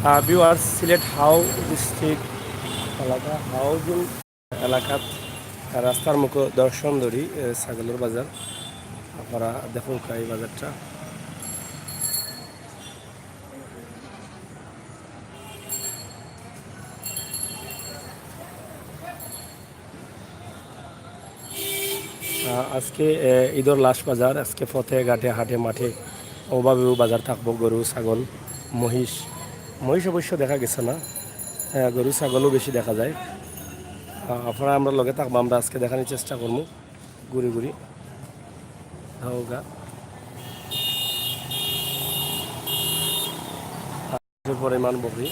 Viewers Sylhet হাও district এলাকা housing এলাকাত রাস্তার মুখে দর্শন ধরি ছাগলের বাজার আপনারা দেখুন এই বাজারটা আজকে ঈদর লাস্ট বাজার আজকে পথে ঘাটে হাটে মাঠে ওভাবেও বাজার থাকবো গরু ছাগল মহিষ মহিষ অবশ্য দেখা গেছে না গরু ছাগলও বেশি দেখা যায় আপনারা আমরা লগে থাকবো আমরা আজকে দেখানোর চেষ্টা করবো ঘুরি ঘুরি হাওগা পরিমাণ বকরি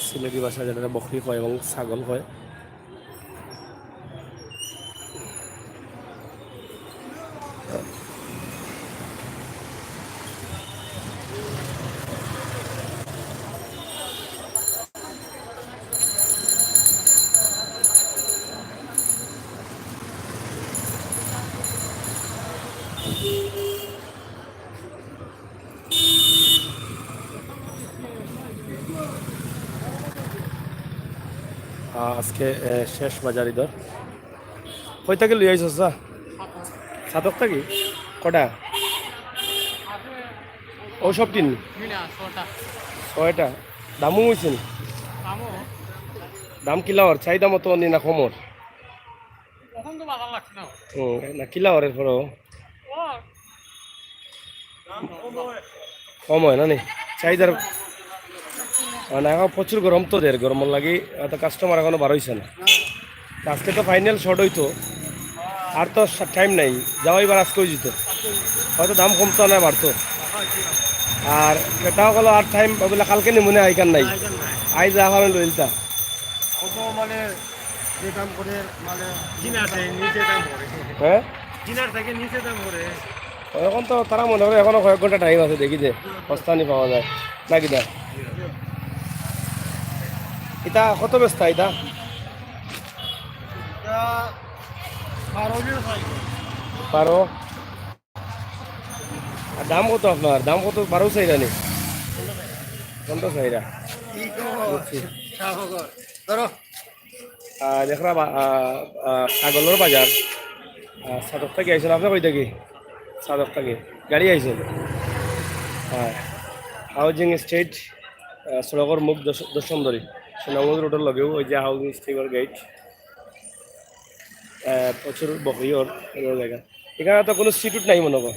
সিলেটি ভাষায় যেটা বকরি হয় এবং ছাগল হয় আজকে শেষ বাজার ঈদর কই থেকে লই আইছ সাতক থাকি কটা ও সব কিনি ছয়টা দামও হয়েছে দাম কিলাওয়ার চাহিদা মতো নি না কমর না কিলাওয়ারের পরও কম হয় না নি চাহিদার মানে এখন প্রচুর গরম তো দের গরম লাগি এত কাস্টমার এখনো বার হয়েছে না আজকে তো ফাইনাল শর্ট হইতো আর তো টাইম নাই যাওয়াইবার আজকে যেত হয়তো দাম কমতো না বাড়তো আর ক্রেতাও গেলো আর টাইম বলে কালকে নি মনে আইকার নাই আই যা কারণ লইলতা মানে যে দাম করে মানে কিনার থেকে নিচে দাম করে হ্যাঁ কিনার থেকে নিচে দাম করে এখন তো তারা মনে করে এখনো কয়েক ঘন্টা টাইম আছে দেখি যে সস্তানি পাওয়া যায় নাকি দা এটা কত ব্যস্ত এটা 12 আর দাম কত আপনার দাম কত 12 চাইরা নি কোনটা চাইরা দেখরা ছাগলের বাজার সাদক থেকে আইসেন আপনি কই থাকি সাদক থেকে গাড়ি আইসেন হ্যাঁ হাউজিং স্টেট সড়কের মুখ দশমদরি সোনামুদ রোডের লগেও ওই যে হাউজিং স্টেটের গেট প্রচুর বকরিওর জায়গা এখানে তো কোনো সিট নাই মনে কর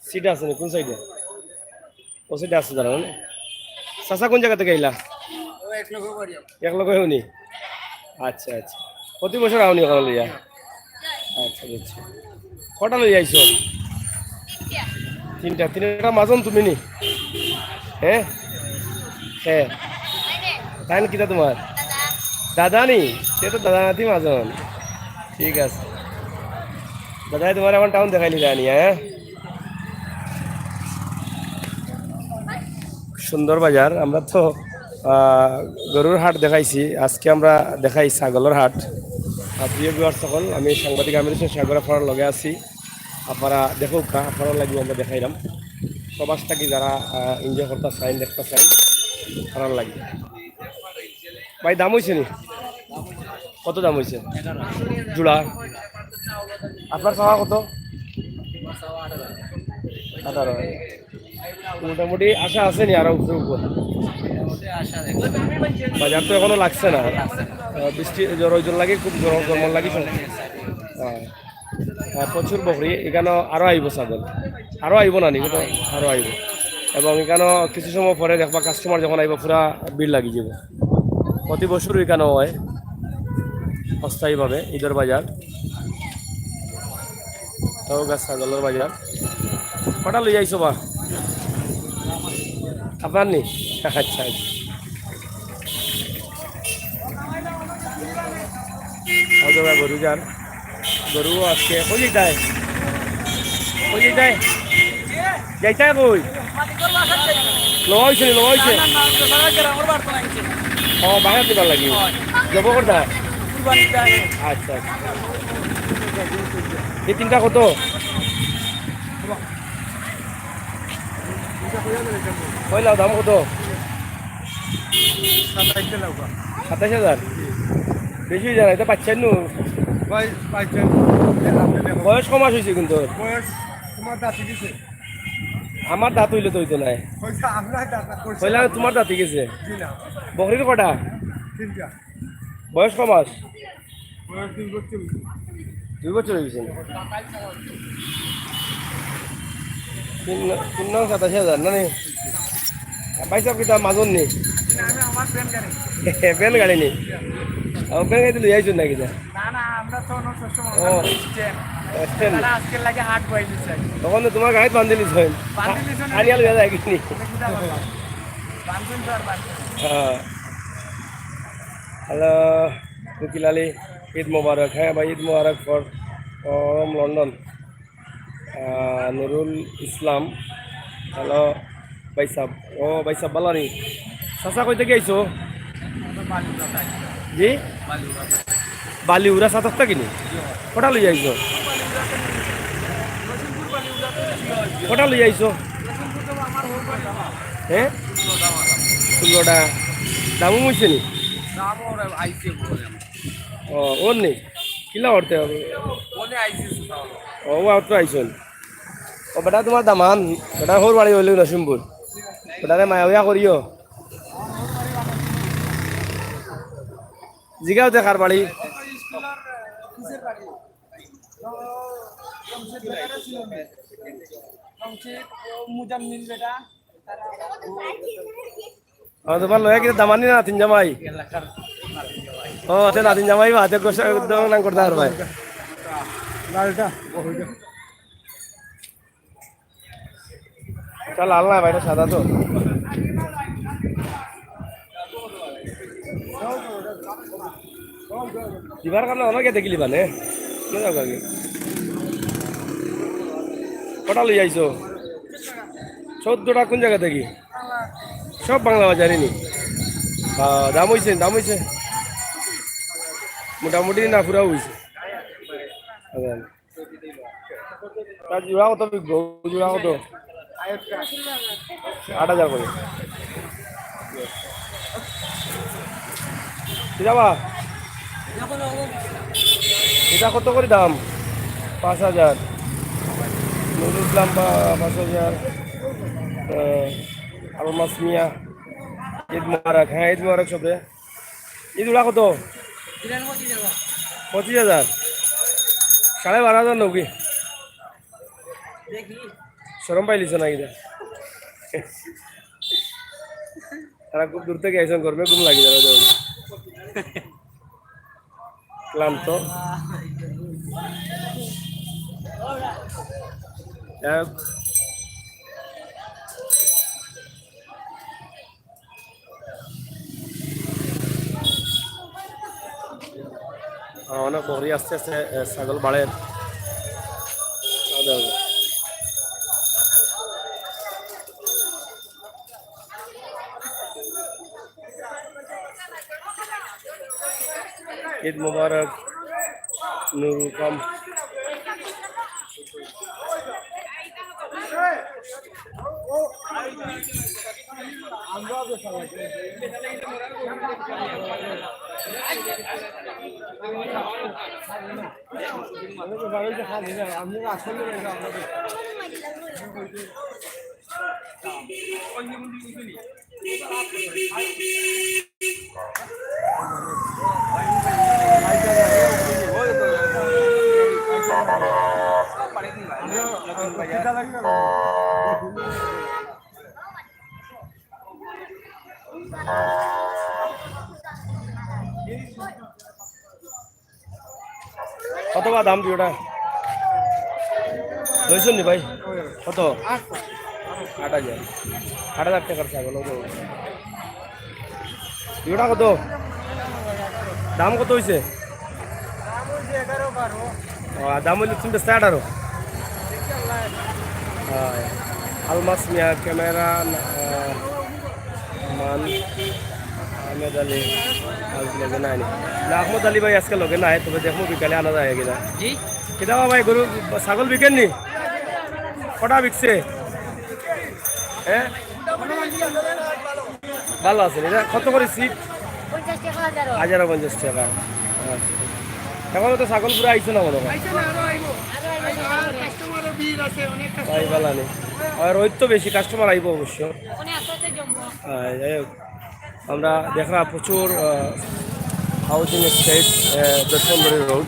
সিট আছে না কোন সাইডে ও সাইডে আছে জানা না চাচা কোন জায়গা থেকে আইলা এক লগে শুনি আচ্ছা আচ্ছা প্রতি বছর আউনি ওখানে লইয়া আচ্ছা বুঝছি কটা লই আইছো তিনটা মাজন তুমি নি হ্যাঁ হ্যাঁ তাই কিটা তোমার দাদা নি সে তো দাদা নাতি মাজন ঠিক আছে দাদাই তোমার এখন টাউন দেখাইলি জানি হ্যাঁ সুন্দর বাজার আমরা তো গরুর হাট দেখাইছি আজকে আমরা দেখাই ছাগলের হাট প্রিয় বিহার সকল আমি সাংবাদিক আমির হোসেন সাগর আপনার লগে আছি আপনারা দেখো আপনারা লাগবে আমরা দেখাইলাম সবাস থাকি যারা এনজয় করতে চাই দেখতে চাই আপনার লাগবে ভাই দাম হয়েছে নি কত দাম হয়েছে জোড়া আপনার চাওয়া কত 18 মোটামুটি আশা আছে নি আরো উপরে উপর বাজার তো এখনো লাগছে না বৃষ্টি জ্বর লাগে খুব গরম লাগি প্রচুর বকরি এখানে আরো আইব ছাগল আরো আইব না নি কিন্তু আরো আইব এবং এখানে কিছু সময় পরে দেখবা কাস্টমার যখন আইব পুরা ভিড় লাগি যাব প্রতি বছর এখানে হয় অস্থায়ীভাবে ঈদের বাজার গাছ ছাগলের বাজার কটা লই আইছো বা আপনার নি আচ্ছা আচ্ছা গরু যার গরু আজকে কই যাইতায় যাইতায় কই লওয়াইছে ও বাগাত দিবার লাগি যাব করতা আচ্ছা আচ্ছা এই তিনটা কত কইলাও দাম কত 27 লাগবে 27,000 বেশি হয়ে যায় না, এটা পাচ্ছেন নু ভাই পাইছেন আপনি দেখো বয়স কমাস হয়েছে কিন্তু বয়স তোমার দাঁতি দিছে আমার দাঁত হইলে তো হইতো নাই হয়তো আপনার দাঁত করছে হইলে তোমার দাঁতি গেছে জি না বকরির কটা তিনটা বয়স কমাস বয়স 2 বছর 2 বছর হয়ে গেছে তিন নং 27,000 না নি পয়সা কিটা মাজন নি আমি আমার ফ্রেন্ড গাড়ি বেল গাড়ি নি বেল গাড়ি লই আইছো নাকি যা না না আমরা তো অন্য সবসময় ও স্ট্যান্ড তারা আজকে লাগে হাট বইলি চাই তখন তো তোমার গাড়িতে বান্ধিলিস হয় বান্ধিলিস না? আনিয়াল বেলা যায় কিনি বান্ধন তো আর বান্ধন হ্যালো কুকিল আলী ঈদ মুবারক হ্যাঁ ভাই Eid Mubarak for from London Nurul Islam hello ভাই সাহ ও ভাই সাহ বালানি চাচা কই থেকে আইছো জি বালি উড়া সাতটা কিনি কটা লই আইছো কটা লই আইছো হ্যাঁ 16টা দামও মুইছে নি নাম ওর আইসি ও ওর নেই কিলা করতে হবে বলে আইসি ও তো আইসন ও বেটা তোমার দামান বেটা সর বাড়ি হইলেও নসিমপুর বেটারে মায়া করিও জিগাও দেখার বাড়ি মুজাম্মিল বেটা তোমার লয়া কিন্তু দামানি না নাতিন জামাই ও আচ্ছা নাতিন জামাই বা হাতে কষ্ট নাম করতে আর ভাই লালটা চল লাল না ভাইটা সাদা তো দিবার কারণে অনেকে দেখিলি মানে কে যাও আগে কটা লই আইছো 14টা কোন জায়গা থেকে সব বাংলা বাজারে নি দাম হইছে মোটামুটি না পুরা হইছে তার জোড়া কত বিকবো জোড়া কত 8,000 করে যাবা এটা কত করে দাম 5,000 নুরুল ইসলাম বা 5,000 আল মাস মিয়া ঈদ মুবারক হ্যাঁ ঈদ মুবারক সবে ঈদ উড়া কত 25,000 12,500 নৌকি সরম পাইলিছ না কিনা তারা খুব দূর থেকে আইসন করবে ঘুম লাগি যাবে ক্লান্ত অনেক বকরি আস্তে আস্তে ছাগল বাড়ে ঈদ মুবারক নুরুল কাম কত বা দাম দিওটা লইছেন নি ভাই কত 8,000 টাকার ছাগল দিওটা কত দাম কত হয়েছে দাম হইলে তুমি বেচতে 18 আলমাস মিয়া ক্যামেরা মান আহমেদ আলী আজ লগে নাই আহমদ আলী ভাই আজকে লগে নাই তবে দেখবো বিকালে আনা যায় কিনা জি কিতাবা ভাই গরু ছাগল বিকেন নি কটা বিকছে হ্যাঁ ভালো আছেন, এটা কত করে সিট? 50 টাকা হাজারও। 1050 টাকা। আচ্ছা, এখন তো ছাগল পুরো আইছে না মনে হয়, আরো আইবো কাস্টমারের ভিড় আছে অনেক তাই ভালো নেই। আর রোদ তো বেশি, কাস্টমার আইব অবশ্য। ওখানে আসতে জমবো। যাই হোক, আমরা দেখা প্রচুর housing estate, দশমবাড়ি road,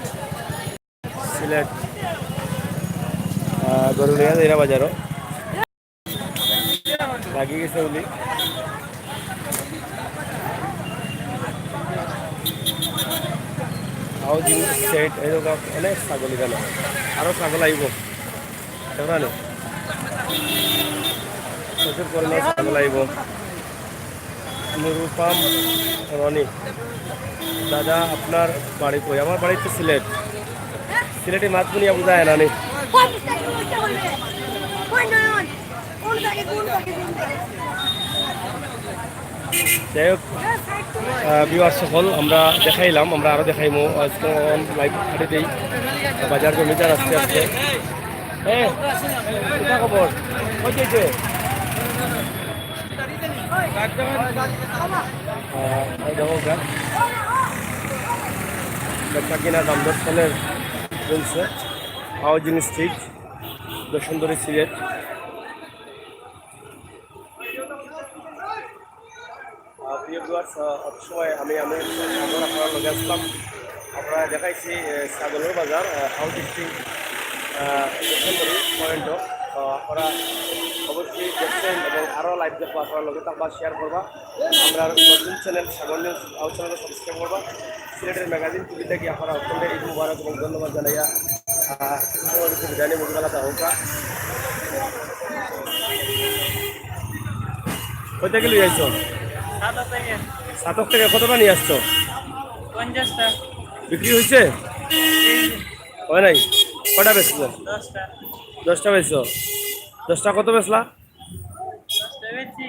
Sylhet, Garulia এরা বাজারও লাগিয়ে গেছে বলি। হাউজিং এস্টেট এরকম অনেক ছাগল এখানে, আরও ছাগল আইব দেখবেন, প্রচুর পরিমাণে ছাগল আইব। নুরুল পাম্প রনি, দাদা আপনার বাড়ি কই? আমার বাড়ি তো সিলেট, সিলেটে মাছ বুনিয়া বোঝায় না নি। যাই হোক বিওয়ার সকল আমরা দেখাইলাম, আমরা আরও দেখাইমো লাইভ হাটে দিই বাজার জমিদার আস্তে আস্তে। হ্যাঁ এটা খবর হচ্ছে দেখা কিনা দাম দর ফলের চলছে। হাউজিং স্ট্রিট, বসুন্ধরী, সিলেট। প্রিয় ভিউয়ার্স, সময় আমি আপনার লগে আসলাম, আপনারা দেখাইছি ছাগলের বাজার হাউজিং স্ট্রিট বসুন্ধরী পয়েন্টও। আপনারা অবশ্যই দেখছেন এবং আরও লাইভ দেখবো, আপনার লগে থাকবা, শেয়ার করবা। আমরা নতুন চ্যানেল ছাগল নিউজ চ্যানেলকে সাবস্ক্রাইব করবা। সিলেটের ম্যাগাজিন টিভি থেকে আপনারা অত্যন্ত ঈদ মুবারক এবং ধন্যবাদ জানাইয়া বিদায় মুরগালা হোকা কই থেকে লিয়ে আইছো? সাতক থেকে কতটা নিয়ে আসছো? 50টা বিক্রি হয়েছে? হয় নাই? কটা বেচছো? 10টা 10টা বেচছো? 10টা কত বেচলা? 10টা বেচি,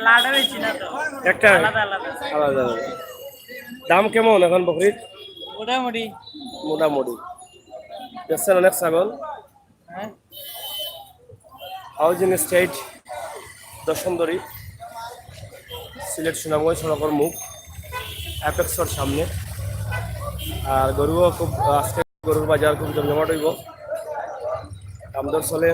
লাড়া বেচি না তো, একটা আলাদা আলাদা আলাদা। দাম কেমন এখন বকরির? মোটামুটি। মোটামুটি বেচছেন অনেক ছাগল। হ্যাঁ হাউজিং স্টেট, দশমদরি, সিলেট সুনামগঞ্জ সড়কের মুখ, অ্যাপেক্সর সামনে। আর গরুও খুব, আজকে গরুর বাজার খুব জমজমাট হইব, দামদর চলে।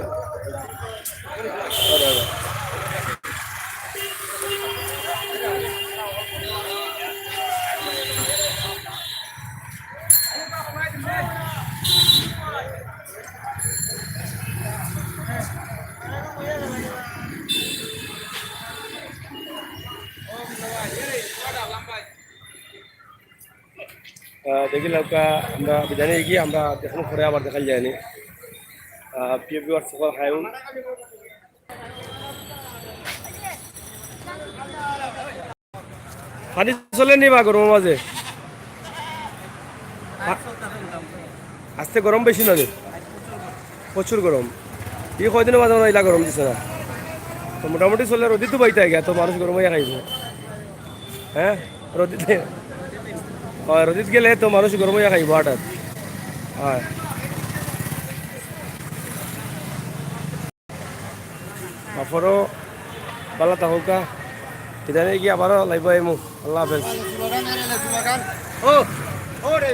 দেখিলাম আমরা বিধানে গিয়ে আমরা দেখানোর পরে আবার দেখাল যায়নি। প্রিয় ভিউয়ার্স সকল হাইউন, পানি চলেনি বা গরমের মাঝে? আজকে গরম বেশি না? প্রচুর গরম, এই কয়দিনের মাঝে মাঝে এলা গরম দিচ্ছে না তো, মোটামুটি চলে। রোদি তো বাইতে গিয়া তো মানুষ গরম হয়ে খাইছে। হ্যাঁ রোদিতে, হয় রোদিত গেলে তো মানুষ গরম হয়ে খাইব হঠাৎ। হয় তারপরও পালা তাহকা বিদায় গিয়ে আবারও লাইব আইমু। আল্লাহ হাফেজ। ও